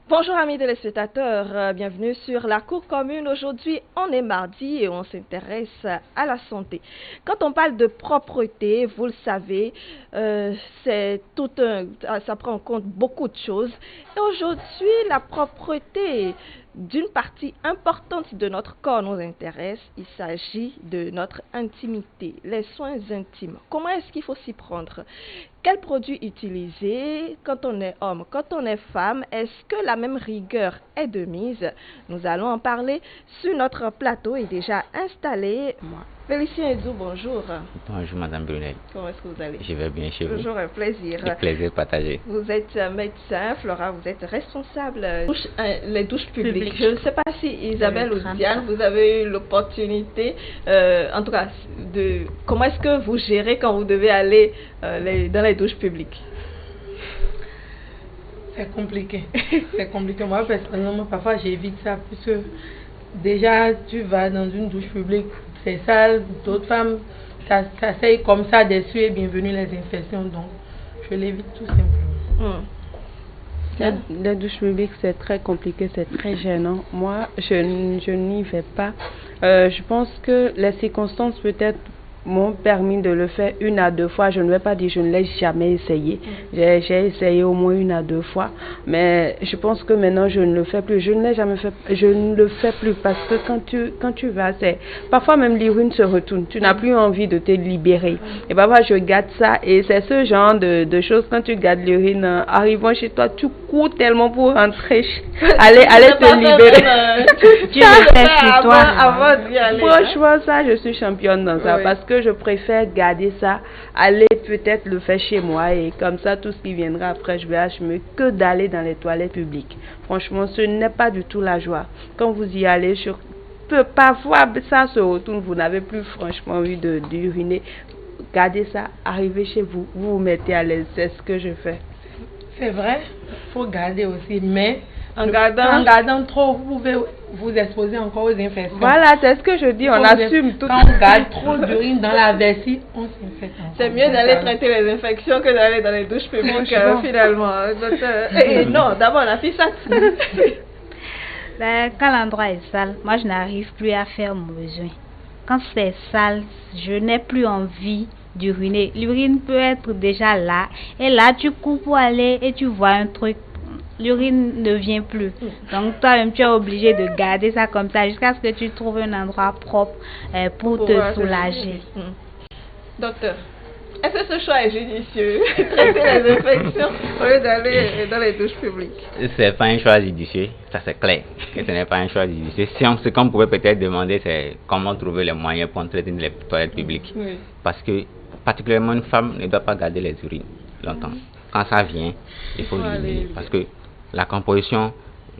Bonjour amis téléspectateurs, bienvenue sur la cour commune. Aujourd'hui, on est mardi et on s'intéresse à la santé. Quand on parle de propreté, vous le savez, ça prend en compte beaucoup de choses. Et aujourd'hui, la propreté d'une partie importante de notre corps nous intéresse. Il s'agit de notre intimité, les soins intimes. Comment est-ce qu'il faut s'y prendre? Quels produits utiliser quand on est homme, quand on est femme? Est-ce que la même rigueur est de mise? Nous allons en parler sur notre plateau est déjà installé. Félicien Edou, bonjour. Bonjour Madame Brunel. Comment est-ce que vous allez? Je vais bien chez vous. Toujours un plaisir. Un plaisir partagé. Vous êtes médecin, Flora, vous êtes responsable les douches publiques. Je ne sais pas si Isabelle ou Diane, vous avez eu l'opportunité, en tout cas, de comment est-ce que vous gérez quand vous devez aller dans les douches publiques? C'est compliqué. C'est compliqué. Moi, personnellement, parfois, j'évite ça puisque déjà, tu vas dans une douche publique, c'est sale, d'autres femmes s'asseyent comme ça dessus et bienvenue les infections. Donc, je l'évite tout simplement. Les douches publiques, c'est très compliqué, c'est très gênant. Moi, je n'y vais pas. Je pense que les circonstances peut-être m'ont permis de le faire 1 à 2 fois. Je ne vais pas dire je ne l'ai jamais essayé. J'ai essayé au moins 1 à 2 fois. Mais je pense que maintenant je ne le fais plus. Je ne l'ai jamais fait. Je ne le fais plus parce que quand tu vas, c'est parfois même l'urine se retourne. Tu n'as plus envie de te libérer. Et parfois je garde ça et c'est ce genre de choses. Quand tu gardes l'urine, arrivant chez toi, tu cours tellement pour rentrer, aller te libérer. Tu le fais chez toi avant d'y aller. Franchement, ça, je suis championne dans ça parce que je préfère garder ça, aller peut-être le faire chez moi et comme ça, tout ce qui viendra après, je vais assumer que d'aller dans les toilettes publiques. Franchement, ce n'est pas du tout la joie. Quand vous y allez, parfois ça se retourne, vous n'avez plus franchement envie d'uriner. Gardez ça, arrivez chez vous, vous vous mettez à l'aise, c'est ce que je fais. C'est vrai, il faut garder aussi, mais en gardant trop, vous pouvez vous exposer encore aux infections. Voilà, c'est ce que je dis, on assume tout. Quand on garde trop d'urine dans la vessie, on s'infecte. C'est mieux d'aller traiter les infections que d'aller dans les douches publiques finalement. Non, d'abord la fille ça. Quand l'endroit est sale, moi je n'arrive plus à faire mon besoin. Quand c'est sale, je n'ai plus envie d'uriner. L'urine peut être déjà là. Et là, tu cours pour aller et tu vois un truc. L'urine ne vient plus. Donc, toi-même, tu es obligé de garder ça comme ça jusqu'à ce que tu trouves un endroit propre pour te soulager. Docteur, est-ce que ce choix est judicieux? Traiter les infections au lieu d'aller dans les douches publiques? C'est pas un choix judicieux, ça c'est clair. Que ce n'est pas un choix judicieux. Ce qu'on pouvait peut-être demander, c'est comment trouver les moyens pour traiter les toilettes publiques. Oui. Parce que, particulièrement, une femme ne doit pas garder les urines longtemps. Quand ça vient, il faut l'éliminer. Parce que la composition,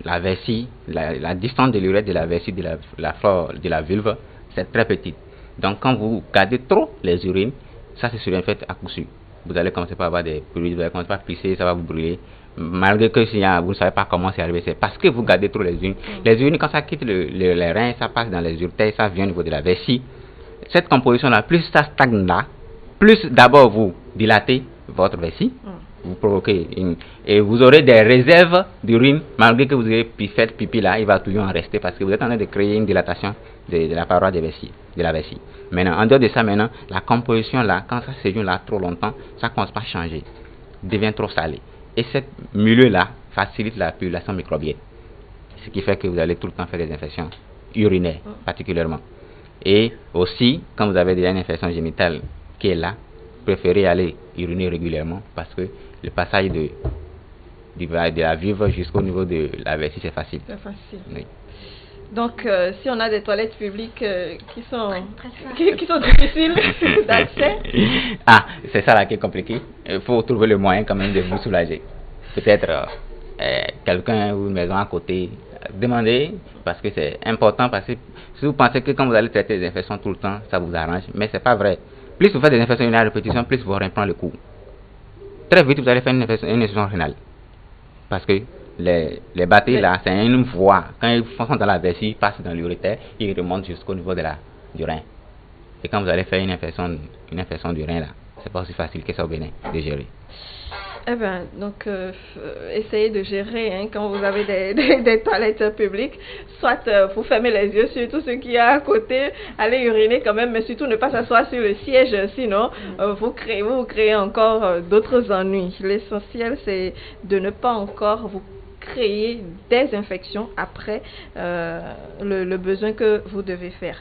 la vessie, la distance de l'urètre de la vessie de la flore de la vulve, c'est très petite. Donc quand vous gardez trop les urines, ça c'est sur un fait à coup sûr. Vous allez commencer par avoir des bruits, vous allez commencer par pisser, ça va vous brûler. Malgré que vous ne savez pas comment c'est arrivé, c'est parce que vous gardez trop les urines. Les urines, quand ça quitte les reins, ça passe dans les urtères, ça vient au niveau de la vessie. Cette composition-là, plus ça stagne là, plus d'abord vous dilatez votre vessie. Vous provoquez et vous aurez des réserves d'urine malgré que vous ayez fait pipi là, il va toujours en rester parce que vous êtes en train de créer une dilatation de la paroi de la vessie. Maintenant, en dehors de ça, la composition là, quand ça séjourne là trop longtemps, ça commence pas à changer, devient trop salé. Et ce milieu là facilite la population microbienne, ce qui fait que vous allez tout le temps faire des infections urinaires particulièrement. Et aussi, quand vous avez déjà une infection génitale qui est là, préférez aller uriner régulièrement parce que le passage de la vulve jusqu'au niveau de la vessie, c'est facile. C'est facile. Oui. Donc, si on a des toilettes publiques qui sont difficiles d'accès. Ah, c'est ça là qui est compliqué. Il faut trouver le moyen quand même de vous soulager. Peut-être quelqu'un ou une maison à côté. Demandez, parce que c'est important, parce que si vous pensez que quand vous allez traiter les infections tout le temps, ça vous arrange, mais c'est pas vrai. Plus vous faites des infections urinaires à répétition, plus vous reprend le coup. Très vite, vous allez faire une infection rénale. Parce que les bactéries là, c'est une voie. Quand ils sont dans la vessie, ils passent dans l'urétère, ils remontent jusqu'au niveau du rein. Et quand vous allez faire une infection du rein là, c'est pas aussi facile que ça au Bénin de gérer. Eh bien, donc, essayez de gérer quand vous avez des toilettes publiques. Soit vous fermez les yeux sur tout ce qu'il y a à côté, allez uriner quand même, mais surtout ne pas s'asseoir sur le siège, sinon vous créez encore d'autres ennuis. L'essentiel, c'est de ne pas encore vous créer des infections après le besoin que vous devez faire.